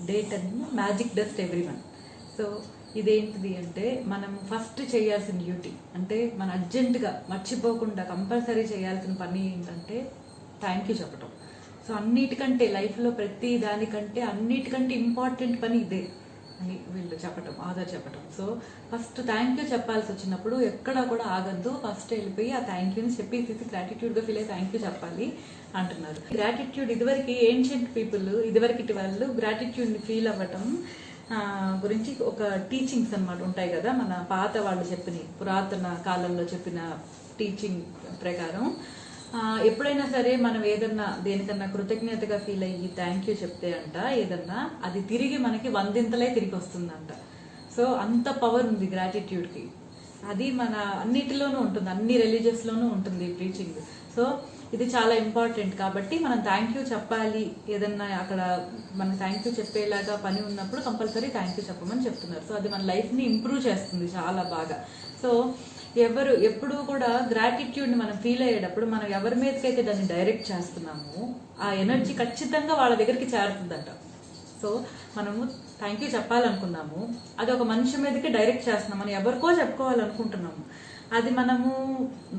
Day 10 magic dust everyone. So ఇదేంటిది అంటే మనం ఫస్ట్ చేయాల్సిన డ్యూటీ అంటే మన అర్జెంటుగా మర్చిపోకుండా కంపల్సరీ చేయాల్సిన పని ఏంటంటే థ్యాంక్ యూ చెప్పటం. సో అన్నిటికంటే లైఫ్లో ప్రతి దానికంటే అన్నిటికంటే ఇంపార్టెంట్ పని ఇదే అని వీళ్ళు చెప్పటం, ఆధార్ చెప్పటం. సో ఫస్ట్ థ్యాంక్ యూ చెప్పాల్సి వచ్చినప్పుడు ఎక్కడా కూడా ఆగద్దు, ఫస్ట్ వెళ్ళిపోయి ఆ థ్యాంక్ యూని చెప్పేసి గ్రాటిట్యూడ్గా ఫీల్ అయ్యి థ్యాంక్ యూ చెప్పాలి అంటున్నారు. గ్రాటిట్యూడ్ ఇదివరకు ఏన్షియంట్ పీపుల్, ఇదివరకటి వాళ్ళు గ్రాటిట్యూడ్ని ఫీల్ అవ్వటం గురించి ఒక టీచింగ్స్ అనమాట ఉంటాయి కదా, మన పాత వాళ్ళు చెప్పిన పురాతన కాలంలో చెప్పిన టీచింగ్ ప్రకారం ఎప్పుడైనా సరే మనం ఏదన్నా దేనికన్నా కృతజ్ఞతగా ఫీల్ అయ్యి థ్యాంక్ యూ చెప్తే అంట ఏదన్నా అది తిరిగి మనకి 100 తిరిగి వస్తుందంట. సో అంత పవర్ ఉంది గ్రాటిట్యూడ్కి. అది మన అన్నిటిలోనూ ఉంటుంది, అన్ని రిలీజియస్లోనూ ఉంటుంది ఈ టీచింగ్. సో ఇది చాలా ఇంపార్టెంట్ కాబట్టి మనం థ్యాంక్ యూ చెప్పాలి. ఏదన్నా అక్కడ మనం థ్యాంక్ యూ చెప్పేలాగా పని ఉన్నప్పుడు కంపల్సరీ థ్యాంక్ యూ చెప్పమని చెప్తున్నారు. సో అది మన లైఫ్ని ఇంప్రూవ్ చేస్తుంది చాలా బాగా. సో ఎప్పుడు కూడా గ్రాటిట్యూడ్ని మనం ఫీల్ అయ్యేటప్పుడు మనం ఎవరి మీదకైతే దాన్ని డైరెక్ట్ చేస్తున్నామో ఆ ఎనర్జీ ఖచ్చితంగా వాళ్ళ దగ్గరికి చేరుతుందంట. సో మనము థ్యాంక్ యూ చెప్పాలనుకున్నాము, అది ఒక మనిషి మీదకి డైరెక్ట్ చేస్తున్నాం, మనం ఎవరికో చెప్పుకోవాలనుకుంటున్నాము. అది మనము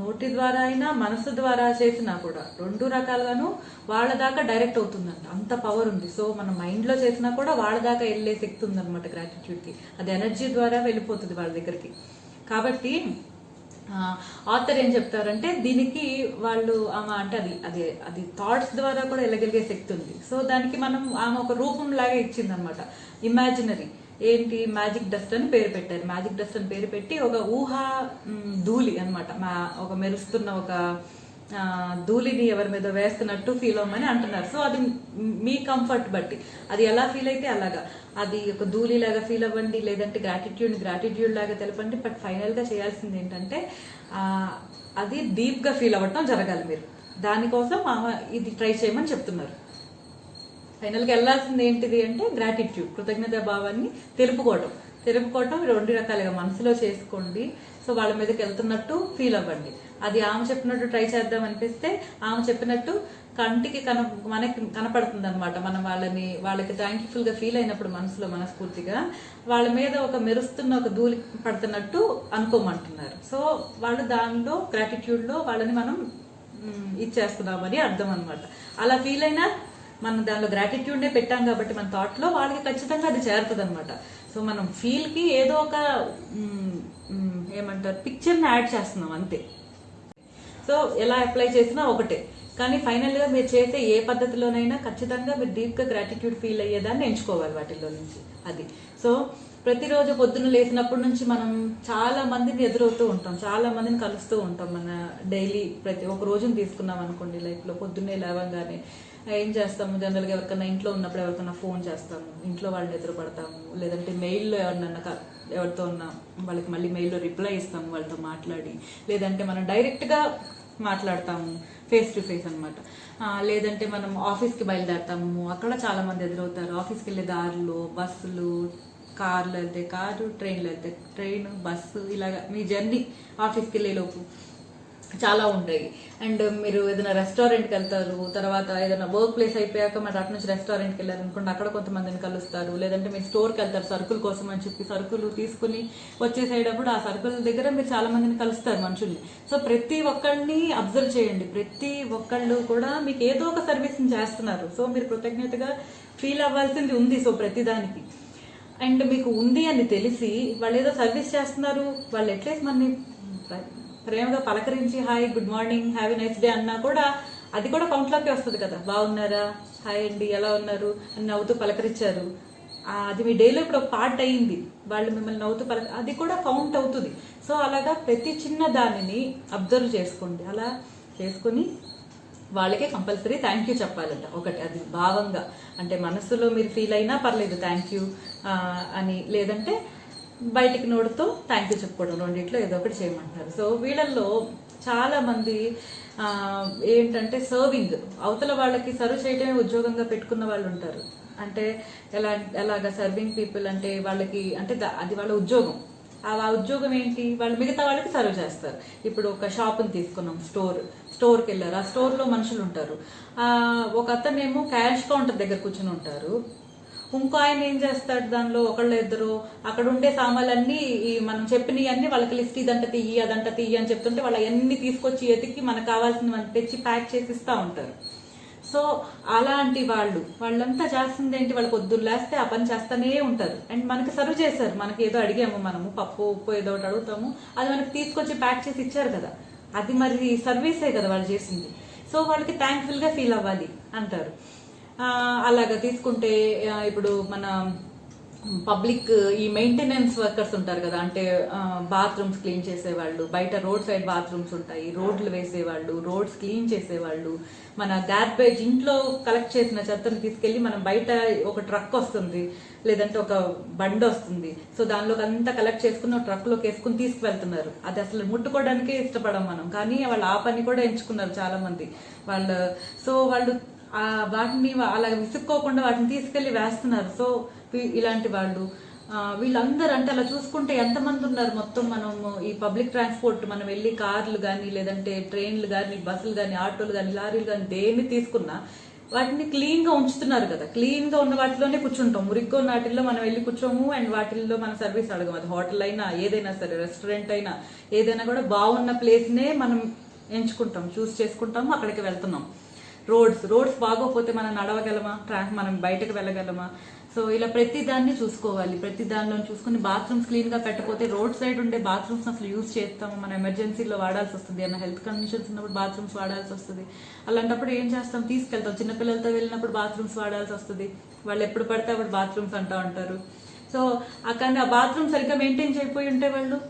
నోటి ద్వారా అయినా మనసు ద్వారా చేసినా కూడా 2 రకాలుగాను వాళ్ళ దాకా డైరెక్ట్ అవుతుందంట. అంత పవర్ ఉంది. సో మనం మైండ్లో చేసినా కూడా వాళ్ళ దాకా వెళ్ళే శక్తి ఉందన్నమాట గ్రాటిట్యూడ్కి. అది ఎనర్జీ ద్వారా వెళ్ళిపోతుంది వాళ్ళ దగ్గరికి. కాబట్టి ఆథర్ ఏం చెప్తారంటే దీనికి వాళ్ళు ఆమె అంటే అది అది అది థాట్స్ ద్వారా కూడా వెళ్ళగలిగే శక్తి ఉంది. సో దానికి మనం ఆమె ఒక రూపం లాగా ఇచ్చింది అనమాట, ఇమాజినరీ. ఏంటి, మ్యాజిక్ డస్ట్ అని పేరు పెట్టారు. మ్యాజిక్ డస్ట్ అని పేరు పెట్టి ఒక ఊహా ధూళి అనమాట, ఒక మెరుస్తున్న ఒక ధూళిని ఎవరి మీద వేస్తున్నట్టు ఫీల్ అవ్వమని అంటున్నారు. సో అది మీ కంఫర్ట్ బట్టి అది ఎలా ఫీల్ అయితే అలాగా, అది ఒక ధూళి లాగా ఫీల్ అవ్వండి, లేదంటే గ్రాటిట్యూడ్ లాగా తెలపండి. బట్ ఫైనల్గా చేయాల్సింది ఏంటంటే అది డీప్గా ఫీల్ అవ్వటం జరగాలి. మీరు దానికోసం ఇది ట్రై చేయమని చెప్తున్నారు. ఫైనల్గా వెళ్ళాల్సింది ఏంటిది అంటే గ్రాటిట్యూడ్, కృతజ్ఞతా భావాన్ని తెలుపుకోవటం 2 రకాలుగా మనసులో చేసుకోండి. సో వాళ్ళ మీదకి వెళ్తున్నట్టు ఫీల్ అవ్వండి. అది ఆమె చెప్పినట్టు ట్రై చేద్దాం అనిపిస్తే ఆమె చెప్పినట్టు కంటికి మనకి కనపడుతుంది అనమాట. మనం వాళ్ళకి థ్యాంక్ఫుల్గా ఫీల్ అయినప్పుడు మనసులో మనస్ఫూర్తిగా వాళ్ళ మీద ఒక మెరుస్తున్న ఒక ధూళి పడుతున్నట్టు అనుకోమంటున్నారు. సో వాళ్ళు దానిలో గ్రాటిట్యూడ్లో వాళ్ళని మనం ఇచ్చేస్తున్నామని అర్థం అనమాట. అలా ఫీల్ అయినా మనం దానిలో గ్రాటిట్యూడ్నే పెట్టాం కాబట్టి మన థాట్లో వాళ్ళకి ఖచ్చితంగా అది చేరుతుంది అనమాట. సో మనం ఫీల్కి ఏదో ఒక ఏమంటారు పిక్చర్ని యాడ్ చేస్తున్నాం అంతే. సో ఎలా అప్లై చేసినా ఒకటే, కానీ ఫైనల్గా మీరు చేసే ఏ పద్ధతిలోనైనా ఖచ్చితంగా మీరు డీప్గా గ్రాటిట్యూడ్ ఫీల్ అయ్యేదాన్ని ఎంచుకోవాలి వాటిల్లో నుంచి. అది సో ప్రతిరోజు పొద్దున్న లేచినప్పటి నుంచి మనం చాలా మందిని ఎదురవుతూ ఉంటాం, చాలా మందిని కలుస్తూ ఉంటాం. మన డైలీ ప్రతి ఒక్క రోజుని తీసుకున్నాం అనుకోండి, లైఫ్లో పొద్దున్నే లేవగానే ఏం చేస్తాము, జనరల్గా ఎవరికన్నా ఇంట్లో ఉన్నప్పుడు ఎవరికన్నా ఫోన్ చేస్తాము, ఇంట్లో వాళ్ళని ఎదురుపడతాము, లేదంటే మెయిల్లో ఎవరితో ఉన్నా వాళ్ళకి మళ్ళీ మెయిల్లో రిప్లై ఇస్తాము వాళ్ళతో మాట్లాడి, లేదంటే మనం డైరెక్ట్గా మాట్లాడతాము ఫేస్ టు ఫేస్ అనమాట. లేదంటే మనం ఆఫీస్కి బయలుదేరతాము, అక్కడ చాలా మంది ఎదురవుతారు. ఆఫీస్కి వెళ్ళే దారిలో బస్సులు, కార్లు వెళ్తే కారు, ట్రైన్లు వెళ్తే ట్రైన్, బస్సు, ఇలాగా మీ జర్నీ ఆఫీస్కి వెళ్ళేలోపు చాలా ఉంటాయి. అండ్ మీరు ఏదైనా రెస్టారెంట్కి వెళ్తారు, తర్వాత ఏదైనా వర్క్ ప్లేస్ అయిపోయాక మరి అటు నుంచి రెస్టారెంట్కి వెళ్ళారు అనుకోండి, అక్కడ కొంతమందిని కలుస్తారు. లేదంటే మీరు స్టోర్కి వెళ్తారు సరుకుల కోసం అని చెప్పి, సరుకులు తీసుకుని వచ్చేసేటప్పుడు ఆ సరుకుల దగ్గర మీరు చాలా మందిని కలుస్తారు మనుషుల్ని. సో ప్రతి ఒక్కళ్ళని అబ్జర్వ్ చేయండి, ప్రతి ఒక్కళ్ళు కూడా మీకు ఏదో ఒక సర్వీస్ని చేస్తున్నారు. సో మీరు కృతజ్ఞతగా ఫీల్ అవ్వాల్సింది ఉంది. సో ప్రతిదానికి అండ్ మీకు ఉంది అని తెలిసి వాళ్ళు ఏదో సర్వీస్ చేస్తున్నారు, వాళ్ళు ఎట్లీస్ట్ మనని ప్రేమగా పలకరించి hi, good morning, have a nice day అన్నా కూడా అది కూడా కౌంట్లోకి వస్తుంది కదా. బాగున్నారా, హాయ్ అండి, ఎలా ఉన్నారు అని నవ్వుతూ పలకరించారు, అది మీ డేలో ఇప్పుడు ఒక పార్ట్ అయ్యింది. వాళ్ళు మిమ్మల్ని నవ్వుతూ అది కూడా కౌంట్ అవుతుంది. సో అలాగా ప్రతి చిన్న దానిని అబ్జర్వ్ చేసుకోండి. అలా చేసుకుని వాళ్ళకే కంపల్సరీ థ్యాంక్ యూ చెప్పాలంట. ఒకటి అది భావంగా, అంటే మనసులో మీరు ఫీల్ అయినా పర్లేదు థ్యాంక్ యూ అని, లేదంటే బయటికి నోడుతో థ్యాంక్ యూ చెప్పుకోవడం, రెండిట్లో ఏదో ఒకటి చేయమంటారు. సో వీళ్ళల్లో చాలా మంది ఏంటంటే సర్వింగ్, అవతల వాళ్ళకి సర్వ్ చేయడమే ఉద్యోగంగా పెట్టుకున్న వాళ్ళు ఉంటారు. అంటే ఎలాగా సర్వింగ్ పీపుల్ అంటే వాళ్ళకి అంటే అది వాళ్ళ ఉద్యోగం. ఆ ఉద్యోగం ఏంటి, వాళ్ళు మిగతా వాళ్ళకి సర్వ్ చేస్తారు. ఇప్పుడు ఒక షాప్ని తీసుకున్నాం, స్టోర్కి వెళ్ళారు, ఆ స్టోర్లో మనుషులు ఉంటారు. ఒక అతనేమో క్యాష్ కౌంటర్ దగ్గర కూర్చుని ఉంటారు, ఇంకో ఆయన ఏం చేస్తాడు, దానిలో ఒకళ్ళు ఇద్దరు అక్కడ ఉండే సామాన్లన్నీ ఈ మనం చెప్పినవి అన్ని వాళ్ళకి లిస్ట్ ఇదంట తీయి అదంట తీయి అని చెప్తుంటే వాళ్ళు అవన్నీ తీసుకొచ్చి ఎతికి మనకు కావాల్సిన తెచ్చి ప్యాక్ చేసి ఇస్తూ ఉంటారు. సో అలాంటి వాళ్ళంతా చేస్తుంది ఏంటి, వాళ్ళు పొద్దున్న లేస్తే ఆ పని చేస్తూనే ఉంటారు. అండ్ మనకి సర్వ్ చేశారు, మనకి ఏదో అడిగాము మనము పప్పు ఉప్పు ఏదో ఒకటి అడుగుతాము, అది మనకి తీసుకొచ్చి ప్యాక్ చేసి ఇచ్చారు కదా, అది మరి సర్వీసే కదా వాళ్ళు చేసింది. సో వాళ్ళకి థ్యాంక్ఫుల్గా ఫీల్ అవ్వాలి అంటారు. అలాగా తీసుకుంటే ఇప్పుడు మన పబ్లిక్ ఈ మెయింటెనెన్స్ వర్కర్స్ ఉంటారు కదా, అంటే బాత్రూమ్స్ క్లీన్ చేసేవాళ్ళు, బయట రోడ్ సైడ్ బాత్రూమ్స్ ఉంటాయి, రోడ్లు వేసేవాళ్ళు, రోడ్స్ క్లీన్ చేసేవాళ్ళు, మన గార్బేజ్ ఇంట్లో కలెక్ట్ చేసిన చెత్తను తీసుకెళ్లి మనం బయట ఒక ట్రక్ వస్తుంది లేదంటే ఒక బండి వస్తుంది, సో దానిలోకి అంతా కలెక్ట్ చేసుకుని ఒక ట్రక్ లోకి వేసుకుని తీసుకువెళ్తున్నారు. అది అసలు ముట్టుకోవడానికే ఇష్టపడం మనం, కానీ వాళ్ళు ఆ పని కూడా ఎంచుకున్నారు చాలా మంది వాళ్ళు. సో వాళ్ళు వాటిని అలా విసుక్కోకుండా వాటిని తీసుకెళ్లి వేస్తున్నారు. సో ఇలాంటి వాళ్ళు వీళ్ళందరూ అంటే అలా చూసుకుంటే ఎంతమంది ఉన్నారు మొత్తం. మనం ఈ పబ్లిక్ ట్రాన్స్పోర్ట్ మనం వెళ్ళి కార్లు కానీ లేదంటే ట్రైన్లు కానీ బస్సులు కానీ ఆటోలు కానీ లారీలు కానీ దేన్ని తీసుకున్నా వాటిని క్లీన్ గా ఉంచుతున్నారు కదా. క్లీన్ గా ఉన్న వాటిలోనే కూర్చుంటాం, మురిగ్గా ఉన్న వాటిల్లో మనం వెళ్ళి కూర్చోము అండ్ వాటిల్లో మన సర్వీస్ అడగము. అది హోటల్ అయినా ఏదైనా సరే, రెస్టారెంట్ అయినా ఏదైనా కూడా బాగున్న ప్లేస్ నే మనం ఎంచుకుంటాం, చూస్ చేసుకుంటాము, అక్కడికి వెళ్తున్నాం. రోడ్స్ బాగోకపోతే మనం నడవగలమా, మనం బయటకు వెళ్ళగలమా? సో ఇలా ప్రతి దాన్ని చూసుకోవాలి, ప్రతి దానిలో చూసుకుని బాత్రూమ్స్ క్లీన్ గా పెట్టకపోతే రోడ్ సైడ్ ఉండే బాత్రూమ్స్ అసలు యూజ్ చేస్తాము, మనం ఎమర్జెన్సీలో వాడాల్సి వస్తుంది, అన్న హెల్త్ కండిషన్స్ ఉన్నప్పుడు బాత్రూమ్స్ వాడాల్సి వస్తుంది. అలాంటప్పుడు ఏం చేస్తాం, తీసుకెళ్తాం. చిన్నపిల్లలతో వెళ్ళినప్పుడు బాత్రూమ్స్ వాడాల్సి వస్తుంది, వాళ్ళు ఎప్పుడు పడితే అప్పుడు బాత్రూమ్స్ అంటూ ఉంటారు. సో కానీ ఆ బాత్రూమ్ సరిగ్గా మెయింటైన్ చేయకపోయి ఉంటే వాళ్ళు,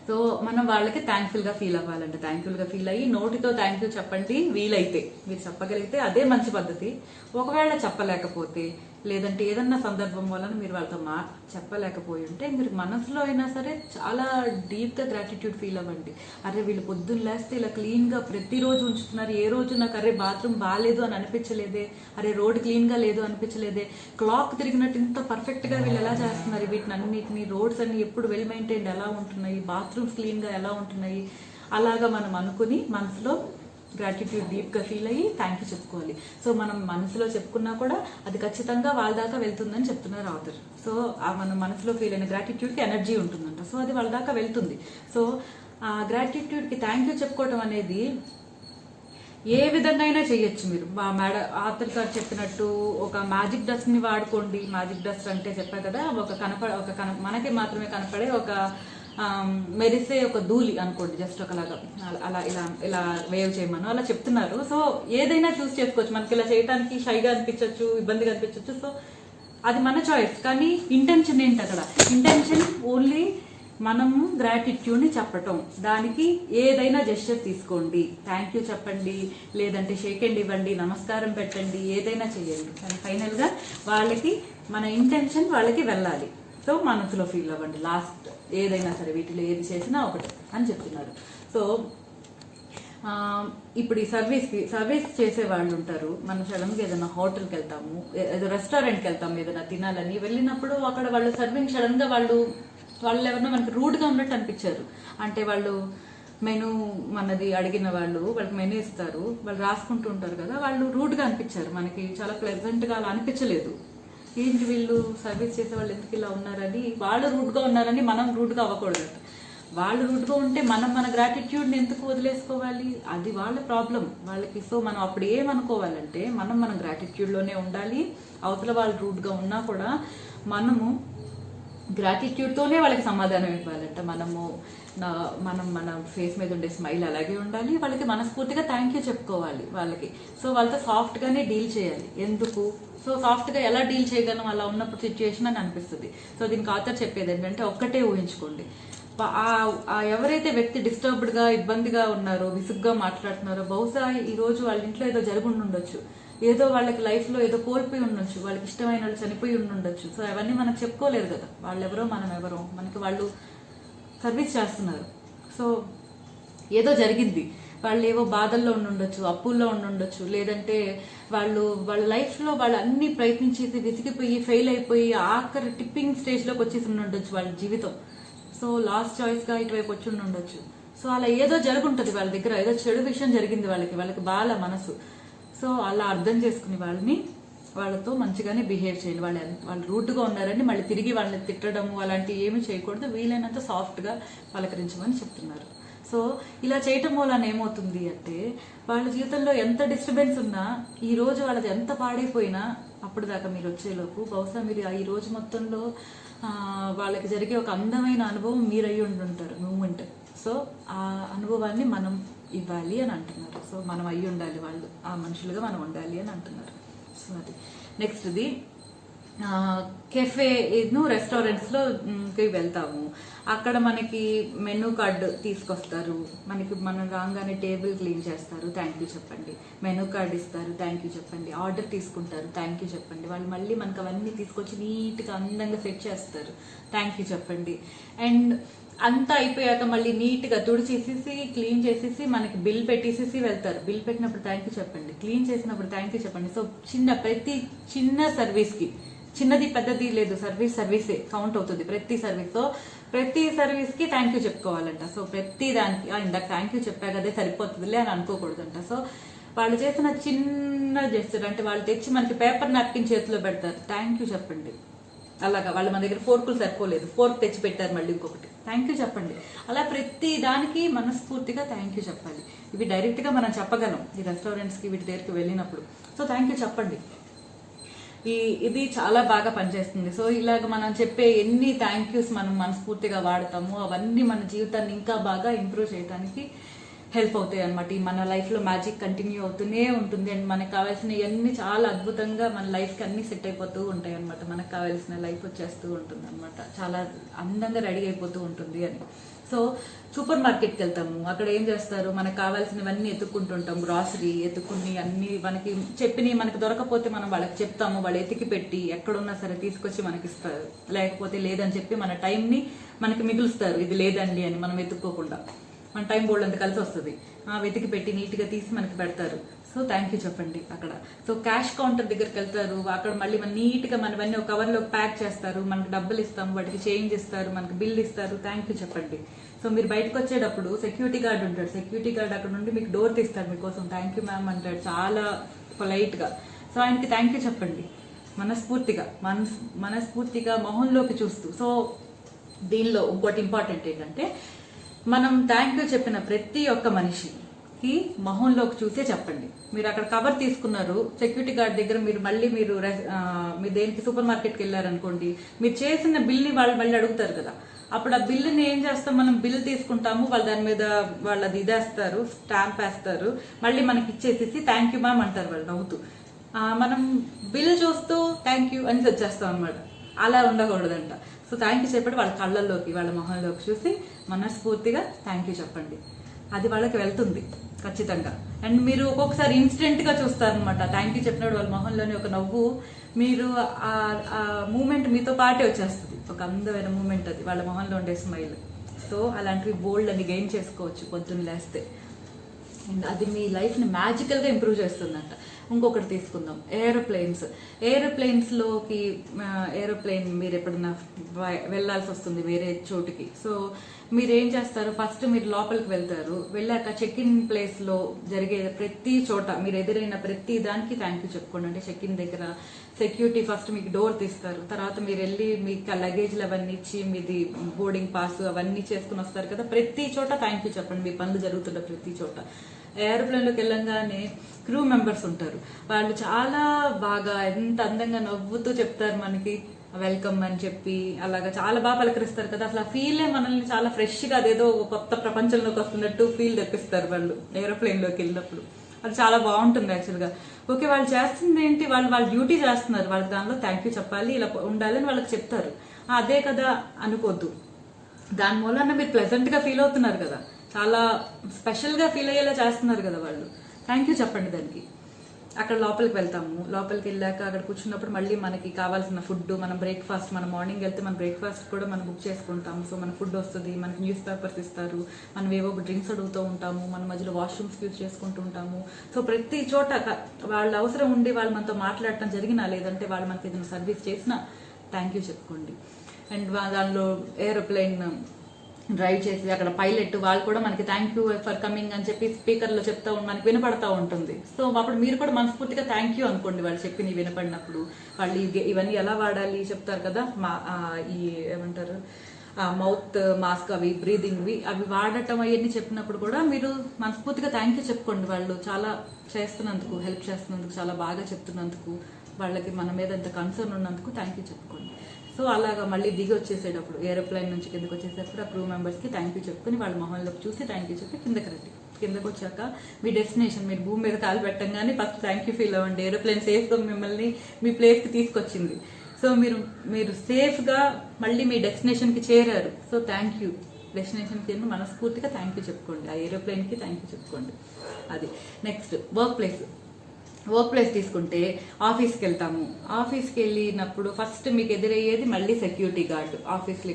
సో మనం వాళ్ళకి థ్యాంక్ఫుల్ గా ఫీల్ అవ్వాలంటే థ్యాంక్ఫుల్ గా ఫీల్ అయ్యి నోటితో థ్యాంక్ యూ చెప్పండి. వీలైతే మీరు చెప్పగలిగితే అదే మంచి పద్ధతి. ఒకవేళ చెప్పలేకపోతే లేదంటే ఏదన్నా సందర్భం వలన మీరు వాళ్ళతో చెప్పలేకపోయి ఉంటే మీరు మనసులో అయినా సరే చాలా డీప్ గా గ్రాటిట్యూడ్ ఫీల్ అవ్వండి. అరే వీళ్ళు పొద్దున్న లేస్తే ఇలా క్లీన్ గా ప్రతిరోజు ఉంచుతున్నారు, ఏ రోజు నాకు అరే బాత్రూమ్ బాగాలేదు అని అనిపించలేదే, అరే రోడ్ క్లీన్ గా లేదు అనిపించలేదే, క్లాక్ తిరిగినట్టు ఇంత పర్ఫెక్ట్ గా వీళ్ళు ఎలా చేస్తున్నారు, వీటిని అన్నిటిని రోడ్స్ అన్ని ఎప్పుడు వెల్ మెయింటైన్డ్ ఎలా ఉంటున్నాయి, బాత్రూమ్స్ క్లీన్ గా ఎలా ఉంటున్నాయి, అలాగా మనం అనుకుని మనసులో గ్రాటిట్యూడ్ డీప్ గా ఫీల్ అయ్యి థ్యాంక్ యూ చెప్పుకోవాలి. సో మనం మనసులో చెప్పుకున్నా కూడా అది ఖచ్చితంగా వాళ్ళ దాకా వెళ్తుందని చెప్తున్నారు ఆథర్. సో ఆ మన మనసులో ఫీల్ అయిన గ్రాటిట్యూడ్ కి ఎనర్జీ ఉంటుందంట, సో అది వాళ్ళ దాకా వెళ్తుంది. సో ఆ గ్రాటిట్యూడ్ కి థ్యాంక్ యూ చెప్పుకోవడం అనేది ఏ విధంగా అయినా చేయొచ్చు. మీరు మా ఆథర్ గారు చెప్పినట్టు ఒక మ్యాజిక్ డస్ట్ ని వాడుకోండి. మ్యాజిక్ డస్ట్ అంటే చెప్పా కదా, మనకి మాత్రమే కనపడే ఒక మెరిసే ఒక ధూళి అనుకోండి, జస్ట్ ఒకలాగా అలా ఇలా ఇలా వేవ్ చేయమను అలా చెప్తున్నారు. సో ఏదైనా చూస్ చేసుకోవచ్చు, మనకి ఇలా చేయడానికి షైగా అనిపించవచ్చు, ఇబ్బందిగా అనిపించవచ్చు. సో అది మన చాయిస్, కానీ ఇంటెన్షన్ ఏంటి అక్కడ, ఇంటెన్షన్ ఓన్లీ మనము గ్రాటిట్యూడ్ ని చెప్పటం. దానికి ఏదైనా జెస్చర్ తీసుకోండి, థ్యాంక్ యూ చెప్పండి, లేదంటే షేక్ హ్యాండ్ ఇవ్వండి, నమస్కారం పెట్టండి, ఏదైనా చేయండి. కానీ ఫైనల్ గా వాళ్ళకి మన ఇంటెన్షన్ వాళ్ళకి వెళ్ళాలి. సో మనసులో ఫీల్ అవ్వండి, లాస్ట్ ఏదైనా సరే వీటిలో ఏది చేసినా ఒకటి అని చెప్తున్నారు. సో ఇప్పుడు ఈ సర్వీస్ చేసే వాళ్ళు ఉంటారు. మనం సడన్ గా ఏదైనా హోటల్కి వెళ్తాము, ఏదో రెస్టారెంట్కి వెళ్తాము ఏదైనా తినాలని వెళ్ళినప్పుడు అక్కడ వాళ్ళు సర్వింగ్ సడన్ గా వాళ్ళు ఎవరన్నా మనకి రూడ్ గా ఉన్నట్టు అనిపించారు. అంటే వాళ్ళు మెనూ మనది అడిగిన వాళ్ళకి మెనూ ఇస్తారు, వాళ్ళు రాసుకుంటూ ఉంటారు కదా, వాళ్ళు రూడ్ గా అనిపించారు, మనకి చాలా ప్లెజెంట్ గా అలా అనిపించలేదు. ఏంటి వీళ్ళు సర్వీస్ చేసే వాళ్ళు ఎందుకు ఇలా ఉన్నారని, వాళ్ళు రూట్ గా ఉన్నారని మనం రూట్ గా అవ్వకూడదు. వాళ్ళు రూట్ గా ఉంటే మనం మన గ్రాటిట్యూడ్ ని ఎందుకు వదిలేసుకోవాలి, అది వాళ్ళ ప్రాబ్లం వాళ్ళకి. సో మనం అప్పుడు ఏమనుకోవాలంటే మన గ్రాటిట్యూడ్ లోనే ఉండాలి. అవతల వాళ్ళు రూట్ గా ఉన్నా కూడా మనము గ్రాటిట్యూడ్ తోనే వాళ్ళకి సమాధానం ఇవ్వాలంట. మనం మన ఫేస్ మీద ఉండే స్మైల్ అలాగే ఉండాలి, వాళ్ళకి మనస్ఫూర్తిగా థ్యాంక్ యూ చెప్పుకోవాలి వాళ్ళకి. సో వాళ్ళతో సాఫ్ట్ గానే డీల్ చేయాలి. ఎందుకు, సో సాఫ్ట్ గా ఎలా డీల్ చేయగలం అలా ఉన్నప్పుడు సిచ్యుయేషన్ అని అనిపిస్తుంది. సో దీనికి ఆథర్ చెప్పేది ఏంటంటే ఒక్కటే ఊహించుకోండి, ఎవరైతే వ్యక్తి డిస్టర్బ్డ్ గా ఇబ్బందిగా ఉన్నారో, విసుగ్గా మాట్లాడుతున్నారో, బహుశా ఈ రోజు వాళ్ళ ఇంట్లో ఏదో జరుగుండి ఉండొచ్చు, ఏదో వాళ్ళకి లైఫ్ లో ఏదో కోల్పోయి ఉండొచ్చు, వాళ్ళకి ఇష్టమైన వాళ్ళు చనిపోయి ఉండొచ్చు. సో అవన్నీ మనకు చెప్పుకోలేరు కదా, వాళ్ళెవరో మనం ఎవరో, మనకి వాళ్ళు సర్వీస్ చేస్తున్నారు. సో ఏదో జరిగింది, వాళ్ళు ఏవో బాధల్లో ఉండుండొచ్చు, అప్పుల్లో ఉండుండొచ్చు, లేదంటే వాళ్ళ లైఫ్ లో వాళ్ళు అన్ని ప్రయత్నించేసి విసిగిపోయి ఫెయిల్ అయిపోయి ఆఖరి టిప్పింగ్ స్టేజ్ లోకి వచ్చేసి ఉండొచ్చు వాళ్ళ జీవితం. సో లాస్ట్ చాయిస్ గా ఇటువైపు వచ్చి ఉండొచ్చు. సో అలా ఏదో జరుగుంటది వాళ్ళ దగ్గర, ఏదో చెడు విషయం జరిగింది వాళ్ళకి బాల మనసు. సో అలా అర్థం చేసుకుని వాళ్ళని వాళ్ళతో మంచిగానే బిహేవ్ చేయండి. వాళ్ళు రూట్గా ఉన్నారని మళ్ళీ తిరిగి వాళ్ళని తిట్టడము అలాంటివి ఏమీ చేయకూడదు. వీలైనంత సాఫ్ట్గా పలకరించమని చెప్తున్నారు. సో ఇలా చేయటం వలన ఏమవుతుంది అంటే వాళ్ళ జీవితంలో ఎంత డిస్టర్బెన్స్ ఉన్నా ఈ రోజు వాళ్ళది ఎంత పాడైపోయినా అప్పుడు దాకా మీరు వచ్చేలోపు బహుశా మీరు ఈ రోజు మొత్తంలో వాళ్ళకి జరిగే ఒక అందమైన అనుభవం మీరు అయ్యి ఉంటుంటారు మూమెంట్. సో ఆ అనుభవాన్ని మనం ఇవ్వాలి అని అంటున్నారు. సో మనం అయ్యి ఉండాలి, వాళ్ళు ఆ మనుషులుగా మనం ఉండాలి అని అంటున్నారు. సో అది నెక్స్ట్ది కెఫే రెస్టారెంట్స్లో వెళ్తాము. అక్కడ మనకి మెనూ కార్డు తీసుకొస్తారు. మనం రాగానే టేబుల్ క్లీన్ చేస్తారు, థ్యాంక్ యూ చెప్పండి. మెనూ కార్డు ఇస్తారు, థ్యాంక్ యూ చెప్పండి. ఆర్డర్ తీసుకుంటారు, థ్యాంక్ యూ చెప్పండి. వాళ్ళు మళ్ళీ మనకు అవన్నీ తీసుకొచ్చి నీట్గా అందంగా సెట్ చేస్తారు, థ్యాంక్ యూ చెప్పండి. అండ్ అంతా అయిపోయాక మళ్ళీ నీట్గా తుడిచేసేసి క్లీన్ చేసేసి మనకి బిల్ పెట్టేసేసి వెళ్తారు. బిల్ పెట్టినప్పుడు థ్యాంక్ యూ చెప్పండి, క్లీన్ చేసినప్పుడు థ్యాంక్ యూ చెప్పండి. సో ప్రతి చిన్న సర్వీస్కి, చిన్నది పెద్దది లేదు, సర్వీసే కౌంట్ అవుతుంది ప్రతి సర్వీస్. సో ప్రతి సర్వీస్కి థ్యాంక్ యూ చెప్పుకోవాలంట. సో ప్రతి దానికి ఇందాక థ్యాంక్ యూ చెప్పా కదే సరిపోతుందిలే అని అనుకోకూడదంట. సో వాళ్ళు చేసిన చిన్న జెస్చర్ అంటే వాళ్ళు తెచ్చి మనకి పేపర్ నాప్కిన్ చేతిలో పెడతారు, థ్యాంక్ యూ చెప్పండి. అలాగా వాళ్ళు మన దగ్గర ఫోర్కులు సరిపోలేదు, ఫోర్క్ తెచ్చి పెట్టారు మళ్ళీ ఇంకొకటి, థ్యాంక్ యూ చెప్పండి. అలా ప్రతి దానికి మనస్ఫూర్తిగా థ్యాంక్ యూ చెప్పాలి. ఇవి డైరెక్ట్గా మనం చెప్పగలం ఈ రెస్టారెంట్స్కి వీటి దగ్గరికి వెళ్ళినప్పుడు. సో థ్యాంక్ యూ చెప్పండి. ఇది చాలా బాగా పనిచేస్తుంది. సో ఇలాగ మనం చెప్పే ఎన్ని థ్యాంక్ యూస్ మనం మనస్ఫూర్తిగా వాడతామో అవన్నీ మన జీవితాన్ని ఇంకా బాగా ఇంప్రూవ్ చేయడానికి హెల్ప్ అవుతాయి అనమాట. ఈ మన లైఫ్లో మ్యాజిక్ కంటిన్యూ అవుతూనే ఉంటుంది. అండ్ మనకు కావాల్సిన అన్ని చాలా అద్భుతంగా మన లైఫ్కి అన్ని సెట్ అయిపోతూ ఉంటాయి అనమాట. మనకు కావాల్సిన లైఫ్ వచ్చేస్తూ ఉంటుంది అనమాట, చాలా అందంగా రెడీ అయిపోతూ ఉంటుంది అని. సో సూపర్ మార్కెట్కి వెళ్తాము, అక్కడ ఏం చేస్తారు, మనకు కావాల్సినవన్నీ ఎత్తుక్కుంటుంటాం, గ్రాసరీ ఎత్తుకుని అన్ని మనకి చెప్పినవి మనకు దొరకపోతే మనం వాళ్ళకి చెప్తాము, వాళ్ళు ఎతికి పెట్టి ఎక్కడున్నా సరే తీసుకొచ్చి మనకి ఇస్తారు. లేకపోతే లేదని చెప్పి మన టైంని మనకి మిగులుస్తారు, ఇది లేదండి అని మనం ఎత్తుక్కోకుండా. మన టైం బోర్డు అంత కలిసి వస్తుంది, వెతికి పెట్టి నీట్గా తీసి మనకి పెడతారు. సో థ్యాంక్ యూ చెప్పండి అక్కడ. సో క్యాష్ కౌంటర్ దగ్గరికి వెళ్తారు, అక్కడ మళ్ళీ మన నీట్గా మనవన్నీ ఒక కవర్లో ప్యాక్ చేస్తారు, మనకి డబ్బులు ఇస్తాము, వాటికి చేంజ్ ఇస్తారు, మనకి బిల్ ఇస్తారు, థ్యాంక్ యూ చెప్పండి. సో మీరు బయటకు వచ్చేటప్పుడు సెక్యూరిటీ గార్డ్ ఉంటాడు, సెక్యూరిటీ గార్డ్ అక్కడ నుండి మీకు డోర్ తీస్తాడు, మీకోసం థ్యాంక్ యూ మ్యామ్ అంటాడు చాలా పొలైట్గా. సో ఆయనకి థ్యాంక్ యూ చెప్పండి మనస్ఫూర్తిగా మొహంలోకి చూస్తూ. సో దీనిలో ఇంకోటి ఇంపార్టెంట్ ఏంటంటే మనం థ్యాంక్ యూ చెప్పిన ప్రతి ఒక్క మనిషికి మొహంలోకి చూసే చెప్పండి. మీరు అక్కడ కవర్ తీసుకున్నారు, సెక్యూరిటీ గార్డ్ దగ్గర మీరు దేనికి సూపర్ మార్కెట్కి వెళ్ళారనుకోండి, మీరు చేసిన బిల్ని వాళ్ళు మళ్ళీ అడుగుతారు కదా. అప్పుడు ఆ బిల్లుని ఏం చేస్తాం, మనం బిల్ తీసుకుంటాము, వాళ్ళు దాని మీద వాళ్ళది ఇదేస్తారు, స్టాంప్ వేస్తారు, మళ్ళీ మనకి ఇచ్చేసేసి థ్యాంక్ యూ మ్యామ్ అంటారు వాళ్ళు నవ్వుతూ. మనం బిల్ చూస్తూ థ్యాంక్ యూ అని వచ్చేస్తాం అనమాట. అలా ఉండకూడదంట. సో థ్యాంక్ యూ చెప్పండి, వాళ్ళ కళ్ళల్లోకి వాళ్ళ మొహంలోకి చూసి మనస్ఫూర్తిగా థ్యాంక్ యూ చెప్పండి. అది వాళ్ళకి వెళ్తుంది ఖచ్చితంగా. అండ్ మీరు ఒక్కొక్కసారి ఇన్స్టెంట్గా చూస్తారనమాట, థ్యాంక్ యూ చెప్పినప్పుడు వాళ్ళ మొహంలోని ఒక నవ్వు, మీరు ఆ మూమెంట్ మీతో పాటే వచ్చేస్తుంది, ఒక అందమైన మూమెంట్ అది వాళ్ళ మొహంలో ఉండే స్మైల్. సో అలాంటివి బోల్డ్ అని గెయిన్ చేసుకోవచ్చు పొద్దున్న లేస్తే. అండ్ అది మీ లైఫ్ని మ్యాజికల్గా ఇంప్రూవ్ చేస్తుందంట. ఇంకొకటి తీసుకుందాం, ఏరోప్లేన్ మీరు ఎప్పుడన్నా వెళ్ళాల్సి వస్తుంది వేరే చోటుకి. సో మీరు ఏం చేస్తారు, ఫస్ట్ మీరు లోపలికి వెళ్తారు, వెళ్ళాక చెక్ ఇన్ ప్లేస్లో జరిగే ప్రతి చోట మీరు ఎదురైన ప్రతి దానికి థ్యాంక్ యూ చెప్పుకోండి. అంటే చెక్ ఇన్ దగ్గర సెక్యూరిటీ ఫస్ట్ మీకు డోర్ తీస్తారు, తర్వాత మీరు వెళ్ళి మీకు లగేజ్లు అవన్నీ ఇచ్చి మీది బోర్డింగ్ పాస్ అవన్నీ చేసుకుని వస్తారు కదా, ప్రతి చోట థ్యాంక్ యూ చెప్పండి. మీ పనులు జరుగుతున్న ప్రతి చోట. ఏరోప్లేన్లోకి వెళ్ళంగానే క్రూ మెంబర్స్ ఉంటారు, వాళ్ళు చాలా బాగా ఎంత అందంగా నవ్వుతూ చెప్తారు మనకి వెల్కమ్ అని చెప్పి, అలాగా చాలా బాగా పలకరిస్తారు కదా. అసలు ఆ ఫీలే మనల్ని చాలా ఫ్రెష్గా అదేదో కొత్త ప్రపంచంలోకి వస్తున్నట్టు ఫీల్ తెప్పిస్తారు వాళ్ళు ఏరోప్లేన్లోకి వెళ్ళినప్పుడు. అది చాలా బాగుంటుంది యాక్చువల్గా. ఓకే వాళ్ళు చేస్తుంది ఏంటి, వాళ్ళ డ్యూటీ చేస్తున్నారు, వాళ్ళకి దానిలో థ్యాంక్ యూ చెప్పాలి, ఇలా ఉండాలని వాళ్ళకి చెప్తారు. అదే కదా అనుకోద్దు, దాని మూలన మీరు ప్లెజెంట్గా ఫీల్ అవుతున్నారు కదా, చాలా స్పెషల్గా ఫీల్ అయ్యేలా చేస్తున్నారు కదా వాళ్ళు, థ్యాంక్ యూ చెప్పండి దానికి. అక్కడ లోపలికి వెళ్తాము, లోపలికి వెళ్ళాక అక్కడ కూర్చున్నప్పుడు మళ్ళీ మనకి కావాల్సిన ఫుడ్, మనం బ్రేక్ఫాస్ట్, మనం మార్నింగ్ వెళ్తే మన బ్రేక్ఫాస్ట్ కూడా మనం బుక్ చేసుకుంటాము. సో మన ఫుడ్ వస్తుంది, మనకి న్యూస్ పేపర్స్ ఇస్తారు, మనం ఏవో డ్రింక్స్ అడుగుతూ ఉంటాము, మన మధ్యలో వాష్రూమ్స్ యూజ్ చేసుకుంటూ ఉంటాము. సో ప్రతి చోట వాళ్ళ అవసరం ఉండి వాళ్ళు మనతో మాట్లాడటం జరిగినా, లేదంటే వాళ్ళు మనకి ఏదైనా సర్వీస్ చేసినా థ్యాంక్ యూ చెప్పుకోండి. అండ్ దానిలో ఏరోప్లేన్ డ్రైవ్ చేసి అక్కడ పైలట్ వాళ్ళు కూడా మనకి థ్యాంక్ యూ ఫర్ కమింగ్ అని చెప్పి స్పీకర్లో చెప్తా మనకి వినపడతా ఉంటుంది. సో అప్పుడు మీరు కూడా మనస్ఫూర్తిగా థ్యాంక్ యూ అనుకోండి వాళ్ళు చెప్పి వినపడినప్పుడు. వాళ్ళు ఇవన్నీ ఎలా వాడాలి చెప్తారు కదా, ఈ ఏమంటారు మౌత్ మాస్క్ అవి బ్రీదింగ్వి అవి వాడటం అవన్నీ చెప్పినప్పుడు కూడా మీరు మనస్ఫూర్తిగా థ్యాంక్ యూ చెప్పుకోండి. వాళ్ళు చాలా చేస్తున్నందుకు, హెల్ప్ చేస్తున్నందుకు, చాలా బాగా చెప్తున్నందుకు, వాళ్ళకి మన మీద ఎంత కన్సర్న్ ఉన్నందుకు థ్యాంక్ యూ చెప్పుకోండి. సో అలాగా మళ్ళీ దిగి వచ్చేసేటప్పుడు ఏరోప్లేన్ నుంచి కిందకి వచ్చేసేటప్పుడు ఆ క్రూ మెంబర్స్కి థ్యాంక్ యూ చెప్పుకొని వాళ్ళ మొహంలోకి చూసి థ్యాంక్ యూ చెప్పి కిందకి రండి. కిందకి వచ్చాక మీ డెస్టినేషన్, మీరు భూమి మీద కాలు పెట్టంగానే ఫస్ట్ థ్యాంక్ యూ ఫీల్ అవ్వండి. ఏరోప్లేన్ సేఫ్గా మిమ్మల్ని మీ ప్లేస్కి తీసుకొచ్చింది. సో మీరు సేఫ్గా మళ్ళీ మీ డెస్టినేషన్కి చేరారు. సో థ్యాంక్ యూ, డెస్టినేషన్కి మనస్ఫూర్తిగా థ్యాంక్ యూ చెప్పుకోండి. ఆ ఏరోప్లేన్కి థ్యాంక్ యూ చెప్పుకోండి. అది నెక్స్ట్ వర్క్ ప్లేస్ తీసుకుంటే ఆఫీస్కి వెళ్తాము. ఆఫీస్కి వెళ్ళినప్పుడు ఫస్ట్ మీకు ఎదురయ్యేది మళ్ళీ సెక్యూరిటీ గార్డ్. ఆఫీస్లో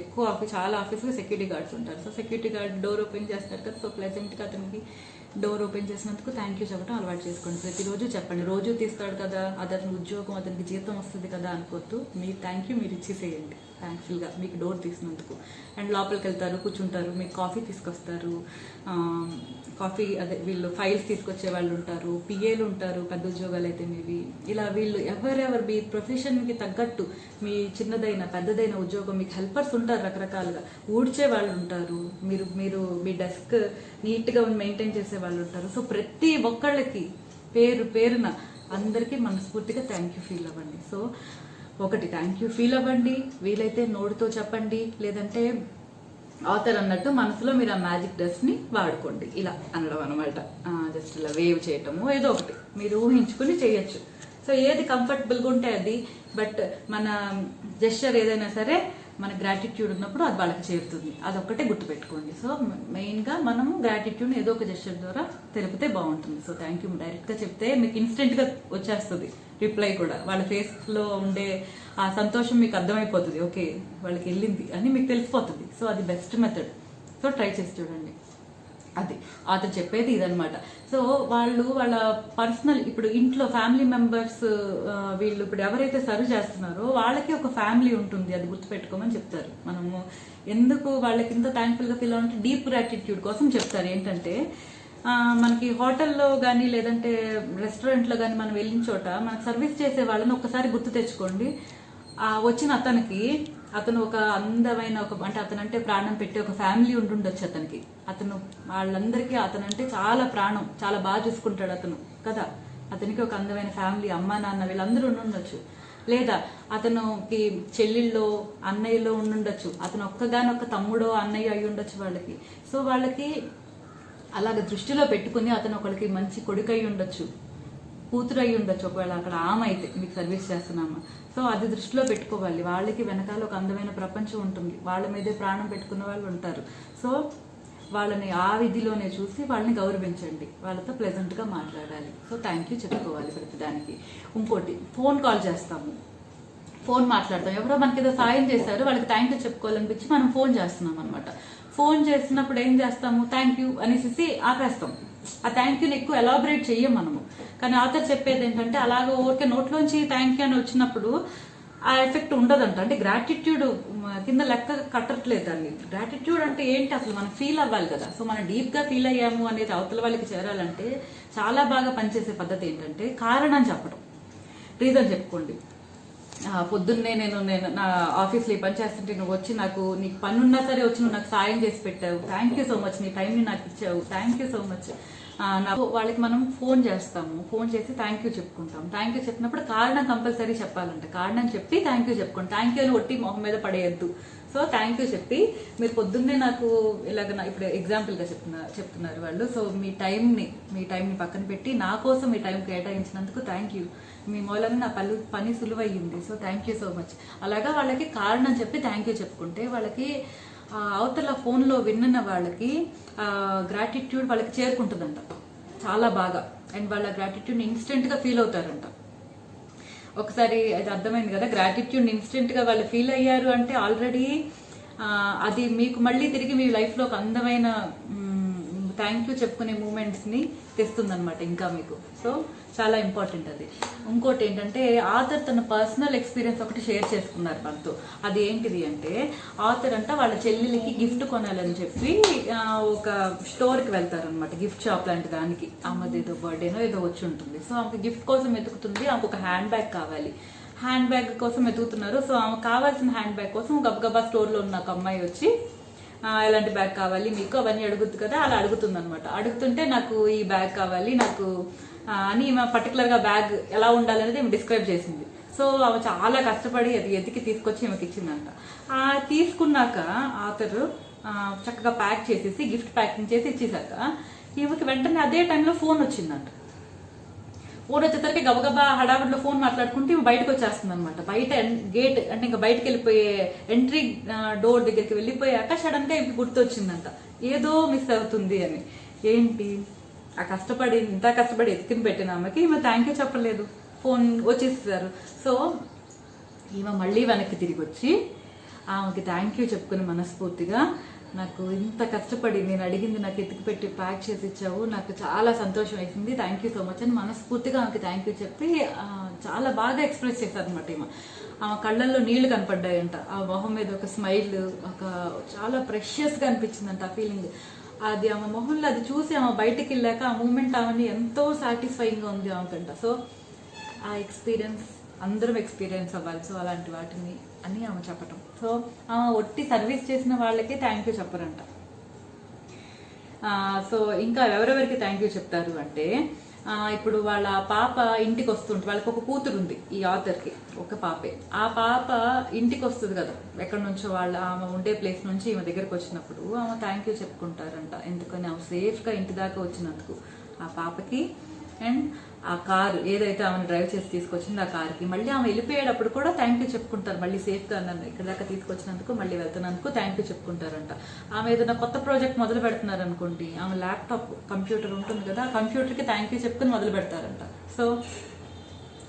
చాలా ఆఫీస్లో సెక్యూరిటీ గార్డ్స్ ఉంటారు. So security guard door open చేస్తారు కదా, సో ప్లెజెంట్గా అతనికి డోర్ ఓపెన్ చేసినందుకు థ్యాంక్ యూ చెప్పడం అలవాటు చేసుకోండి. ప్రతిరోజు చెప్పండి. రోజు తీస్తాడు కదా, అతనికి ఉద్యోగం, అతనికి జీతం వస్తుంది కదా అనుకోవద్దు. మీ థ్యాంక్ యూ మీరు ఇచ్చేసేయండి థ్యాంక్ఫుల్గా మీకు డోర్ తీసినందుకు. అండ్ లోపలికి వెళ్తారు, కూర్చుంటారు, మీకు కాఫీ తీసుకొస్తారు. కాఫీ అదే వీళ్ళు ఫైల్స్ తీసుకొచ్చే వాళ్ళు ఉంటారు, పిఏలు ఉంటారు, పెద్ద ఉద్యోగాలు అయితే మీవి. ఇలా వీళ్ళు ఎవరెవరు మీ ప్రొఫెషన్కి తగ్గట్టు మీ చిన్నదైన పెద్దదైన ఉద్యోగం మీకు హెల్పర్స్ ఉంటారు రకరకాలుగా. ఊడ్చే వాళ్ళు ఉంటారు, మీరు మీ డెస్క్ నీట్గా మెయింటైన్ చేసే వాళ్ళు ఉంటారు. సో ప్రతి ఒక్కళ్ళకి పేరున అందరికీ మనస్ఫూర్తిగా థ్యాంక్ యూ ఫీల్ అవ్వండి. సో ఒకటి థ్యాంక్ యూ ఫీల్ అవ్వండి, వీలైతే నోటితో చెప్పండి, లేదంటే ఆథర్ అన్నట్టు మనసులో మీరు ఆ మ్యాజిక్ డస్ట్ని వాడుకోండి. ఇలా అనడం అనమాట. జస్ట్ ఇలా వేవ్ చేయటము ఏదో ఒకటి మీరు ఊహించుకుని చేయొచ్చు. సో ఏది కంఫర్టబుల్గా ఉంటే అది. బట్ మన జెస్చర్ ఏదైనా సరే మన గ్రాటిట్యూడ్ ఉన్నప్పుడు అది వాళ్ళకి చేరుతుంది. అదొక్కటే గుర్తుపెట్టుకోండి. సో మెయిన్గా మనము గ్రాటిట్యూడ్ని ఏదో ఒక జెస్చర్ ద్వారా తెలిపితే బాగుంటుంది. సో థ్యాంక్ యూ డైరెక్ట్గా చెప్తే మీకు ఇన్స్టెంట్గా వచ్చేస్తుంది రిప్లై కూడా. వాళ్ళ ఫేస్లో ఉండే ఆ సంతోషం మీకు అర్థమైపోతుంది. ఓకే వాళ్ళకి వెళ్ళింది అని మీకు తెలిసిపోతుంది. సో అది బెస్ట్ మెథడ్. సో ట్రై చేసి చూడండి. అది అతను చెప్పేది ఇదనమాట. సో వాళ్ళ పర్సనల్ ఇప్పుడు ఇంట్లో ఫ్యామిలీ మెంబర్స్ వీళ్ళు ఇప్పుడు ఎవరైతే సర్వ్ చేస్తున్నారో వాళ్ళకి ఒక ఫ్యామిలీ ఉంటుంది, అది గుర్తుపెట్టుకోమని చెప్తారు. మనము ఎందుకు వాళ్ళకి ఇంత థ్యాంక్ఫుల్గా ఫీల్ అవ్వాలంటే డీప్ గ్రాటిట్యూడ్ కోసం చెప్తారు. ఏంటంటే మనకి హోటల్లో కానీ లేదంటే రెస్టారెంట్లో కానీ మనం వెళ్ళిన చోట మనకు సర్వీస్ చేసే వాళ్ళని ఒక్కసారి గుర్తు తెచ్చుకోండి. వచ్చిన అతను ఒక అందమైన అంటే అతనంటే ప్రాణం పెట్టి ఒక ఫ్యామిలీ ఉండుండొచ్చు అతనికి. వాళ్ళందరికీ అతనంటే చాలా ప్రాణం, చాలా బాగా చూసుకుంటాడు అతను కదా. అతనికి ఒక అందమైన ఫ్యామిలీ, అమ్మ నాన్న వీళ్ళందరూ ఉండుండొచ్చు. లేదా అతనికి చెల్లెళ్ళో అన్నయ్యలో ఉండుండొచ్చు. అతను ఒక్కగానొక్క తమ్ముడో అన్నయ్య అయి ఉండొచ్చు వాళ్ళకి. సో వాళ్ళకి అలాగ దృష్టిలో పెట్టుకుని అతను ఒకరికి మంచి కొడుకు అయి ఉండొచ్చు, కూతురు అయి ఉండొచ్చు. ఒకవేళ అక్కడ ఆమె అయితే మీకు సర్వీస్ చేస్తున్నామా. సో అది దృష్టిలో పెట్టుకోవాలి. వాళ్ళకి వెనకాల ఒక అందమైన ప్రపంచం ఉంటుంది, వాళ్ళ మీదే ప్రాణం పెట్టుకున్న వాళ్ళు ఉంటారు. సో వాళ్ళని ఆ విధిలోనే చూసి వాళ్ళని గౌరవించండి, వాళ్ళతో ప్లెజెంట్గా మాట్లాడాలి. సో థ్యాంక్ యూ చెప్పుకోవాలి ప్రతిదానికి. ఇంకోటి ఫోన్ కాల్ చేస్తాము, ఫోన్ మాట్లాడతాం. ఎవరో మనకి ఏదో సాయం చేశారు, వాళ్ళకి థ్యాంక్ యూ చెప్పుకోవాలనిపించి మనం ఫోన్ చేస్తున్నాం అనమాట. ఫోన్ చేసినప్పుడు ఏం చేస్తాము, థ్యాంక్ యూ అనేసి ఆపేస్తాం. ఆ థ్యాంక్ యూని ఎక్కువ ఎలాబరేట్ చెయ్యం మనము. కానీ ఆథర్ చెప్పేది ఏంటంటే అలాగ ఊరికే నోట్లోంచి థ్యాంక్ యూ అని వచ్చినప్పుడు ఆ ఎఫెక్ట్ ఉండదంట. అంటే గ్రాటిట్యూడ్ కింద లెక్క కట్టట్లేదు దాన్ని. గ్రాటిట్యూడ్ అంటే ఏంటి అసలు మనం ఫీల్ అవ్వాలి కదా. సో మనం డీప్గా ఫీల్ అయ్యాము అనేది అవతల వాళ్ళకి చేరాలంటే చాలా బాగా పనిచేసే పద్ధతి ఏంటంటే కారణం చెప్పడం, రీజన్ చెప్పుకోండి. పొద్దున్నే నేను నా ఆఫీస్లో ఈ పని చేస్తుంటే నువ్వు వచ్చి నీకు పని ఉన్నా సరే వచ్చి నువ్వు నాకు సాయం చేసి పెట్టావు, థ్యాంక్ యూ సో మచ్, నీ టైంని నాకు ఇచ్చావు, థ్యాంక్ యూ సో మచ్. వాళ్ళకి మనం ఫోన్ చేస్తాము, ఫోన్ చేసి థ్యాంక్ యూ చెప్పుకుంటాం. థ్యాంక్ యూ చెప్పినప్పుడు కారణం కంపల్సరీ చెప్పాలంటే కారణం చెప్పి థ్యాంక్ యూ చెప్పుకోండి. థ్యాంక్ యూ అని ఒట్టి మొహం మీద పడేయద్దు. సో థ్యాంక్ యూ చెప్పి మీరు పొద్దున్నే నాకు ఇలాగ ఇప్పుడు ఎగ్జాంపుల్గా చెప్తున్నారు వాళ్ళు. సో మీ టైంని పక్కన పెట్టి నా కోసం మీ టైం కేటాయించినందుకు థ్యాంక్ యూ, మీ మూలంగా నా పని సులువయ్యింది, so thank you so much. అలాగా వాళ్ళకి కారణం చెప్పి థ్యాంక్ యూ చెప్పుకుంటే వాళ్ళకి అవతల ఫోన్లో విన్న వాళ్ళకి గ్రాటిట్యూడ్ వాళ్ళకి చేరుకుంటుందంట చాలా బాగా. అండ్ వాళ్ళ గ్రాటిట్యూడ్ని ఇన్స్టెంట్గా ఫీల్ అవుతారంట. ఒకసారి అది అర్థమైంది కదా, గ్రాటిట్యూడ్ ఇన్స్టెంట్గా వాళ్ళు ఫీల్ అయ్యారు అంటే ఆల్రెడీ అది మీకు మళ్ళీ తిరిగి మీ లైఫ్లో ఒక అందమైన థ్యాంక్ యూ చెప్పుకునే మూమెంట్స్ని తెస్తుందన్నమాట ఇంకా మీకు. సో చాలా ఇంపార్టెంట్ అది. ఇంకోటి ఏంటంటే ఆథర్ తన పర్సనల్ ఎక్స్పీరియన్స్ ఒకటి షేర్ చేసుకున్నారు మనతో. అది ఏంటిది అంటే ఆథర్ అంట వాళ్ళ చెల్లెలికి గిఫ్ట్ కొనాలని చెప్పి ఒక స్టోర్కి వెళ్తారనమాట, గిఫ్ట్ షాప్ లాంటి దానికి. ఆమెది ఏదో బర్త్డేనో ఏదో వచ్చి ఉంటుంది. సో ఆమెకు గిఫ్ట్ కోసం వెతుకుతుంది, ఆమెకు ఒక హ్యాండ్ బ్యాగ్ కావాలి. హ్యాండ్ బ్యాగ్ కోసం వెతుకుతున్నారు. సో ఆమె కావాల్సిన హ్యాండ్ బ్యాగ్ కోసం గబగబా స్టోర్లో ఉన్న ఒక అమ్మాయి వచ్చి ఎలాంటి బ్యాగ్ కావాలి మీకు అవన్నీ అడుగుతుంది కదా, అలా అడుగుతుంది అనమాట. అడుగుతుంటే నాకు ఈ బ్యాగ్ కావాలి నాకు అని ఈమె పర్టికులర్గా బ్యాగ్ ఎలా ఉండాలనేది ఈమె డిస్క్రైబ్ చేసింది. సో ఆమె చాలా కష్టపడి అది ఎతికి తీసుకొచ్చి ఈమెకి ఇచ్చిందంట. తీసుకున్నాక ఆథర్ చక్కగా ప్యాక్ చేసేసి గిఫ్ట్ ప్యాకింగ్ చేసి ఇచ్చేసాక ఈమెకి వెంటనే అదే టైంలో ఫోన్ వచ్చిందంట. ఫోన్ వచ్చేసరికి గబగబా హడావుడిలో ఫోన్ మాట్లాడుకుంటే ఈమె బయటకు వచ్చేస్తుంది అనమాట. బయట గేట్ అంటే ఇంకా బయటకు వెళ్ళిపోయే ఎంట్రీ డోర్ దగ్గరికి వెళ్ళిపోయాక సడన్ గా ఇప్పుడు గుర్తొచ్చిందంట ఏదో మిస్ అవుతుంది అని. ఏంటి ఇంత కష్టపడి ఎత్తుకుని పెట్టిన ఆమెకి ఈమె థ్యాంక్ యూ చెప్పలేదు, ఫోన్ వచ్చేసారు. సో ఈమె మళ్ళీ వెనక్కి తిరిగి వచ్చి ఆమెకి థ్యాంక్ యూ చెప్పుకుని మనస్ఫూర్తిగా, నాకు ఇంత కష్టపడి నేను అడిగింది నాకు ఎత్తికి పెట్టి ప్యాక్ చేసి ఇచ్చావు, నాకు చాలా సంతోషం వేసింది, థ్యాంక్ యూ సో మచ్ అని మనస్ఫూర్తిగా ఆమెకి థ్యాంక్ యూ చెప్పి చాలా బాగా ఎక్స్ప్రెస్ చేశారు అనమాట. ఆమె కళ్ళల్లో నీళ్లు కనపడ్డాయంట, ఆ మొహం మీద ఒక స్మైల్, ఒక చాలా ప్రెషియస్గా అనిపించిందంట ఆ ఫీలింగ్. అది ఆమె మొహంలో అది చూసి ఆమె బయటికి వెళ్ళాక ఆ మూమెంట్ ఆమెని ఎంతో సాటిస్ఫైయింగ్గా ఉంది ఆమెకంట. సో ఆ ఎక్స్పీరియన్స్ అందరం ఎక్స్పీరియన్స్ అవ్వాలి. సో అలాంటి వాటిని అని ఆమె చెప్పటం. సో ఆమె ఒట్టి సర్వీస్ చేసిన వాళ్ళకి థ్యాంక్ యూ చెప్పరంట. సో ఇంకా ఎవరెవరికి థ్యాంక్ యూ చెప్తారు అంటే ఇప్పుడు వాళ్ళ పాప ఇంటికి వస్తుంటే, వాళ్ళకి ఒక కూతురు ఉంది ఈ ఆథర్కి, ఒక పాపే. ఆ పాప ఇంటికి వస్తుంది కదా ఎక్కడి నుంచో, ఆమె ఉండే ప్లేస్ నుంచి ఈమె దగ్గరకు వచ్చినప్పుడు ఆమె థ్యాంక్ యూ చెప్పుకుంటారంట. ఎందుకని ఆమె సేఫ్గా ఇంటి దాకా వచ్చినందుకు ఆ పాపకి, అండ్ ఆ కారు ఏదైతే ఆమెను డ్రైవ్ చేసి తీసుకొచ్చింది ఆ కార్కి. మళ్ళీ ఆమె వెళ్ళిపోయేటప్పుడు కూడా థ్యాంక్ యూ చెప్పుకుంటారు. మళ్ళీ సేఫ్గా నన్ను ఇక్కడ దాకా తీసుకొచ్చినందుకు, మళ్ళీ వెళ్తున్నందుకు థ్యాంక్ యూ చెప్పుకుంటారంట. ఆమె ఏదైనా కొత్త ప్రాజెక్ట్ మొదలు పెడుతున్నారు అనుకోండి, ఆమె ల్యాప్టాప్ కంప్యూటర్ ఉంటుంది కదా, ఆ కంప్యూటర్కి థ్యాంక్ యూ చెప్పుకుని మొదలు పెడతారంట. సో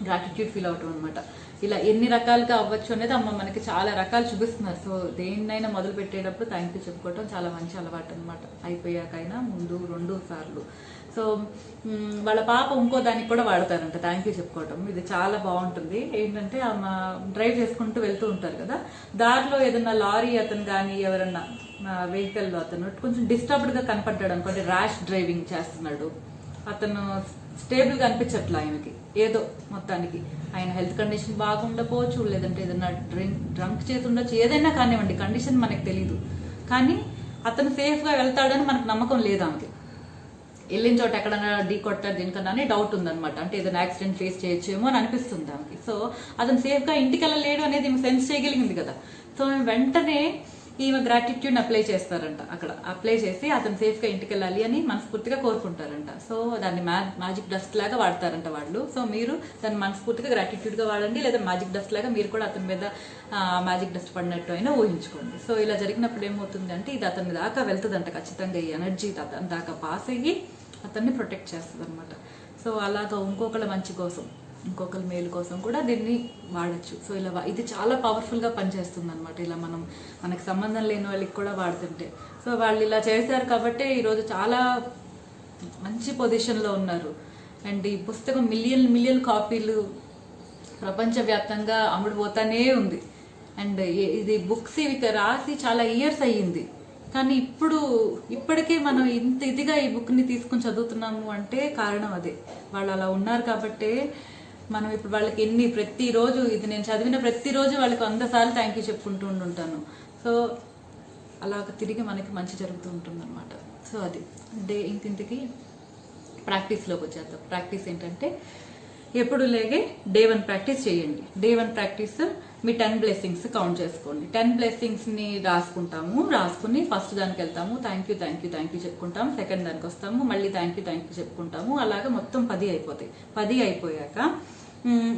గ్రాటిట్యూడ్ ఫీల్ అవటం అనమాట. ఇలా ఎన్ని రకాలుగా అవ్వచ్చు అనేది అమ్మ మనకి చాలా రకాలు చూపిస్తున్నారు. సో దేన్నైనా మొదలు పెట్టేటప్పుడు థ్యాంక్ యూ చెప్పుకోవటం చాలా మంచి అలవాటు అనమాట. అయిపోయాకైనా ముందు 2 సార్లు. సో వాళ్ళ పాప ఇంకో దానికి కూడా వాడతారంట థ్యాంక్ యూ చెప్పుకోవటం. ఇది చాలా బాగుంటుంది. ఏంటంటే ఆమె డ్రైవ్ చేసుకుంటూ వెళ్తూ ఉంటారు కదా, దారిలో ఏదన్నా లారీ అతను కానీ ఎవరన్నా వెహికల్లో అతను కొంచెం డిస్టర్బ్డ్గా కనపడ్డాడు అనుకోండి, ర్యాష్ డ్రైవింగ్ చేస్తున్నాడు, అతను స్టేబుల్గా అనిపించట్లా ఆయనకి, ఏదో మొత్తానికి ఆయన హెల్త్ కండిషన్ బాగుండకపోవచ్చు, లేదంటే ఏదన్నా డ్రంక్ చేసి ఉండొచ్చు, ఏదైనా కానివ్వండి, కండిషన్ మనకు తెలీదు. కానీ అతను సేఫ్గా వెళ్తాడని మనకు నమ్మకం లేదు ఆమెకి. వెళ్ళిన చోట ఎక్కడన్నా ఢీ కొట్టారు దీనికన్నా అని డౌట్ ఉందన్నమాట. అంటే ఏదైనా యాక్సిడెంట్ ఫేస్ చేయొచ్చేమో అని అనిపిస్తుంది ఆమెకి. సో అతను సేఫ్గా ఇంటికి వెళ్ళలేడు అనేది ఈమె సెన్స్ చేయగలిగింది కదా. సో వెంటనే ఈమె గ్రాటిట్యూడ్ని అప్లై చేస్తారంట. అక్కడ అప్లై చేసి అతను సేఫ్గా ఇంటికి వెళ్ళాలి అని మనస్ఫూర్తిగా కోరుకుంటారంట. సో దాన్ని మ్యాజిక్ డస్ట్ లాగా వాడతారంట వాళ్ళు. సో మీరు దాన్ని మనస్ఫూర్తిగా గ్రాటిట్యూడ్గా వాడండి, లేదా మ్యాజిక్ డస్ట్ లాగా మీరు కూడా అతని మీద మ్యాజిక్ డస్ట్ పడినట్టు అయినా ఊహించుకోండి. సో ఇలా జరిగినప్పుడు ఏమవుతుంది అంటే ఇది అతని దాకా వెళ్తుందంట ఖచ్చితంగా, ఈ ఎనర్జీ అతని దాకా పాస్ అయ్యి అతన్ని ప్రొటెక్ట్ చేస్తుంది అనమాట. సో అలాగా ఇంకొకళ్ళ మంచి కోసం, ఇంకొకరి మేలు కోసం కూడా దీన్ని వాడచ్చు. సో ఇలా ఇది చాలా పవర్ఫుల్గా పనిచేస్తుంది అనమాట. ఇలా మనకి సంబంధం లేని వాళ్ళకి కూడా వాడుతుంటే. సో వాళ్ళు ఇలా చేశారు కాబట్టి ఈరోజు చాలా మంచి పొజిషన్లో ఉన్నారు. అండ్ ఈ పుస్తకం మిలియన్ కాపీలు ప్రపంచవ్యాప్తంగా అమ్ముడుపోతానే ఉంది. అండ్ ఇది బుక్స్ ఇవి రాసి చాలా ఇయర్స్ అయ్యింది, కానీ ఇప్పటికే మనం ఇంత ఇదిగా ఈ బుక్ని తీసుకుని చదువుతున్నాము అంటే కారణం అదే. వాళ్ళు అలా ఉన్నారు కాబట్టే మనం ఇప్పుడు వాళ్ళకి ప్రతిరోజు ఇది నేను చదివిన ప్రతిరోజు వాళ్ళకి 100 సార్లు థ్యాంక్ యూ చెప్పుకుంటూ ఉంటాను. సో అలాగ తిరిగి మనకి మంచి జరుగుతూ ఉంటుంది అనమాట. సో అది ఇంటికి ప్రాక్టీస్లోకి వచ్చేద్దాం. ప్రాక్టీస్ ఏంటంటే ఎప్పుడు లేగే Day 1 ప్రాక్టీస్ చేయండి. Day 1 ప్రాక్టీస్ మీ 10 బ్లెస్సింగ్స్ కౌంట్ చేసుకోండి. 10 బ్లెస్సింగ్స్ని రాసుకుని ఫస్ట్ దానికి వెళ్తాము, థ్యాంక్ యూ చెప్పుకుంటాము. సెకండ్ దానికి వస్తాము, మళ్ళీ థ్యాంక్ యూ చెప్పుకుంటాము. అలాగా మొత్తం 10 అయిపోతాయి. 10 అయిపోయాక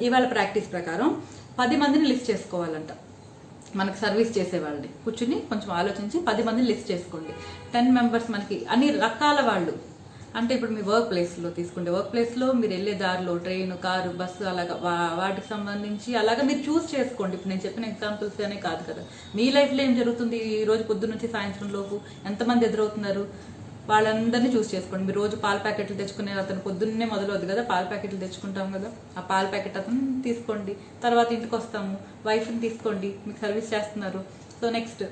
ఇవాళ ప్రాక్టీస్ ప్రకారం 10 మందిని లిస్ట్ చేసుకోవాలంట. మనకు సర్వీస్ చేసే వాళ్ళని కూర్చుని కొంచెం ఆలోచించి 10 మందిని లిస్ట్ చేసుకోండి. 10 మెంబర్స్ మనకి అన్ని రకాల వాళ్ళు. అంటే ఇప్పుడు మీ వర్క్ ప్లేస్లో తీసుకుంటే, వర్క్ ప్లేస్లో మీరు వెళ్ళే దారిలో ట్రైన్, కారు, బస్సు అలాగా వాటికి సంబంధించి అలాగా మీరు చూస్ చేసుకోండి. ఇప్పుడు నేను చెప్పిన ఎగ్జాంపుల్స్ అనే కాదు కదా, మీ లైఫ్లో ఏం జరుగుతుంది, ఈ రోజు పొద్దున్న నుంచి సాయంత్రం లోపు ఎంతమంది ఎదురవుతున్నారు, వాళ్ళందరినీ చూస్ చేసుకోండి. మీరు రోజు పాల ప్యాకెట్లు తెచ్చుకునే అతను పొద్దున్నే మొదలవుద్ది కదా, పాల ప్యాకెట్లు తెచ్చుకుంటాం కదా, ఆ పాల ప్యాకెట్ అతను తీసుకోండి. తర్వాత ఇంటికి వస్తాము, వైఫ్ని తీసుకోండి, మీకు సర్వీస్ చేస్తున్నారు. సో నెక్స్ట్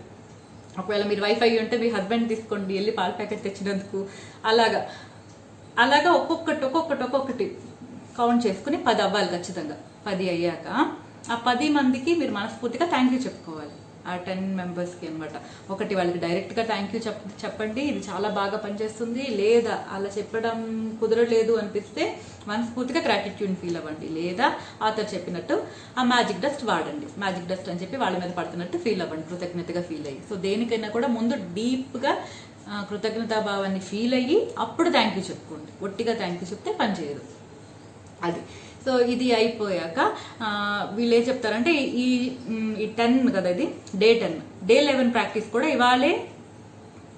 ఒకవేళ మీరు వైఫ్ అయ్యి ఉంటే మీ హస్బెండ్ తీసుకోండి వెళ్ళి పాల ప్యాకెట్ తెచ్చినందుకు. అలాగా ఒక్కొక్కటి కౌంట్ చేసుకుని 10 అవ్వాలి ఖచ్చితంగా. 10 అయ్యాక ఆ 10 మందికి మీరు మనస్ఫూర్తిగా థ్యాంక్ యూ చెప్పుకోవాలి. ఆ 10 మెంబర్స్కి అనమాట. ఒకటి వాళ్ళకి డైరెక్ట్గా థ్యాంక్ యూ చెప్పండి, ఇది చాలా బాగా పనిచేస్తుంది. లేదా అలా చెప్పడం కుదరలేదు అనిపిస్తే మనస్ఫూర్తిగా గ్రాటిట్యూడ్ ఫీల్ అవ్వండి. లేదా ఆథర్ చెప్పినట్టు ఆ మ్యాజిక్ డస్ట్ వాడండి. మ్యాజిక్ డస్ట్ అని చెప్పి వాళ్ళ మీద పడుతున్నట్టు ఫీల్ అవ్వండి, కృతజ్ఞతగా ఫీల్ అయ్యి. సో దేనికైనా కూడా ముందు డీప్గా కృతజ్ఞతాభావాన్ని ఫీల్ అయ్యి అప్పుడు థ్యాంక్ యూ చెప్పుకోండి. ఒట్టిగా థ్యాంక్ యూ చెప్తే పని చేయదు అది. సో ఇది అయిపోయాక వీళ్ళు ఏం చెప్తారంటే ఈ 10 కదా, ఇది డే 10. డే 11 ప్రాక్టీస్ కూడా ఇవాళే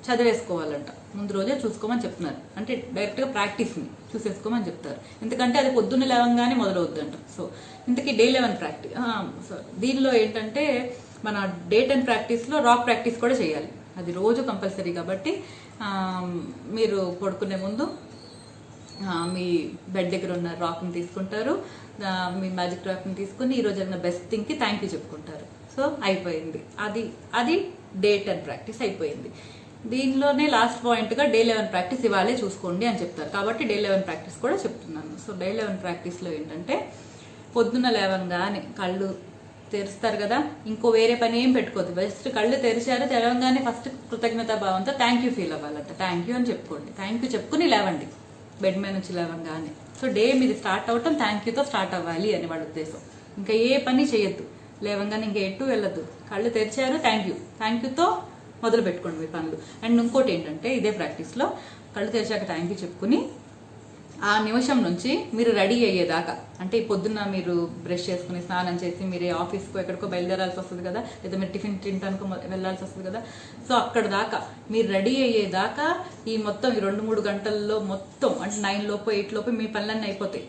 చదివేసుకోవాలంట, ముందు రోజే చూసుకోమని చెప్తున్నారు. అంటే డైరెక్ట్గా ప్రాక్టీస్ని చూసేసుకోమని చెప్తారు, ఎందుకంటే అది పొద్దున్న లేవంగానే మొదలవుద్దంట. సో ఇంతకీ డే 11 ప్రాక్టీస్. సో దీనిలో ఏంటంటే మన డే 10 ప్రాక్టీస్లో రాక్ ప్రాక్టీస్ కూడా చేయాలి. అది రోజు కంపల్సరీ కాబట్టి మీరు పడుకునే ముందు మీ బెడ్ దగ్గర ఉన్న రాక్ని తీసుకుంటారు, మీ మ్యాజిక్ రాక్ని తీసుకుని ఈరోజు జరిగిన బెస్ట్ థింగ్కి థ్యాంక్ యూ చెప్పుకుంటారు. సో అయిపోయింది, అది డే 10 ప్రాక్టీస్ అయిపోయింది. దీనిలోనే లాస్ట్ పాయింట్గా డే 11 ప్రాక్టీస్ ఇవాళే చూసుకోండి అని చెప్తారు. కాబట్టి డే 11 ప్రాక్టీస్ కూడా చెప్తున్నాను. సో డే 11 ప్రాక్టీస్లో ఏంటంటే పొద్దున్న లేవంగానే కళ్ళు తెరుస్తారు కదా, ఇంకో వేరే పని ఏం పెట్టుకోవద్దు. జస్ట్ కళ్ళు తెరిచారు, తెరవంగానే ఫస్ట్ కృతజ్ఞతా భావంతో థ్యాంక్ యూ ఫీల్ అవ్వాలంట. థ్యాంక్ యూ అని చెప్పుకోండి. థ్యాంక్ యూ చెప్పుకుని లేవండి బెడ్ మీద నుంచి లేవంగానే. సో డే మీది స్టార్ట్ అవటం థ్యాంక్ యూతో స్టార్ట్ అవ్వాలి అని వాళ్ళ ఉద్దేశం. ఇంకా ఏ పని చేయొద్దు, లేవంగానే ఇంకా ఎటు వెళ్ళొద్దు, కళ్ళు తెరిచారు థ్యాంక్ యూతో మొదలు పెట్టుకోండి మీ పనులు. అండ్ ఇంకోటి ఏంటంటే ఇదే ప్రాక్టీస్లో కళ్ళు తెరిచాక థ్యాంక్ యూ చెప్పుకుని ఆ నిమిషం నుంచి మీరు రెడీ అయ్యేదాకా, అంటే పొద్దున్న మీరు బ్రష్ చేసుకుని స్నానం చేసి మీరు ఆఫీస్కో ఎక్కడికో బయలుదేరాల్సి వస్తుంది కదా, లేదా మీరు టిఫిన్ తినడానికి వెళ్ళాల్సి వస్తుంది కదా. సో అక్కడ దాకా మీరు రెడీ అయ్యేదాకా ఈ మొత్తం ఈ 2-3 గంటల్లో మొత్తం అంటే 9 లోపు 8 లోపు మీ పనులన్నీ అయిపోతాయి.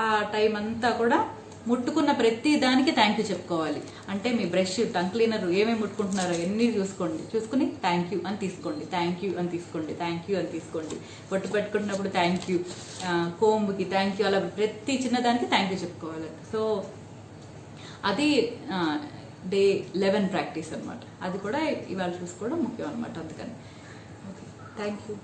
ఆ టైం అంతా కూడా ముట్టుకున్న ప్రతి దానికి థ్యాంక్ యూ చెప్పుకోవాలి. అంటే మీ బ్రష్, టంగ్ క్లీనర్ ఏమేమి ముట్టుకుంటున్నారో ఎన్ని చూసుకుని థ్యాంక్ యూ అని తీసుకోండి, థ్యాంక్ యూ అని తీసుకోండి, థ్యాంక్ యూ అని తీసుకోండి. బొట్టు పెట్టుకుంటున్నప్పుడు థ్యాంక్ యూ, కోంబుకి థ్యాంక్ యూ, అలా ప్రతి చిన్నదానికి థ్యాంక్ యూ చెప్పుకోవాలి. సో అది డే 11 ప్రాక్టీస్ అనమాట. అది కూడా ఇవాళ చూసుకోవడం ముఖ్యం అనమాట. అందుకని ఓకే, థ్యాంక్ యూ.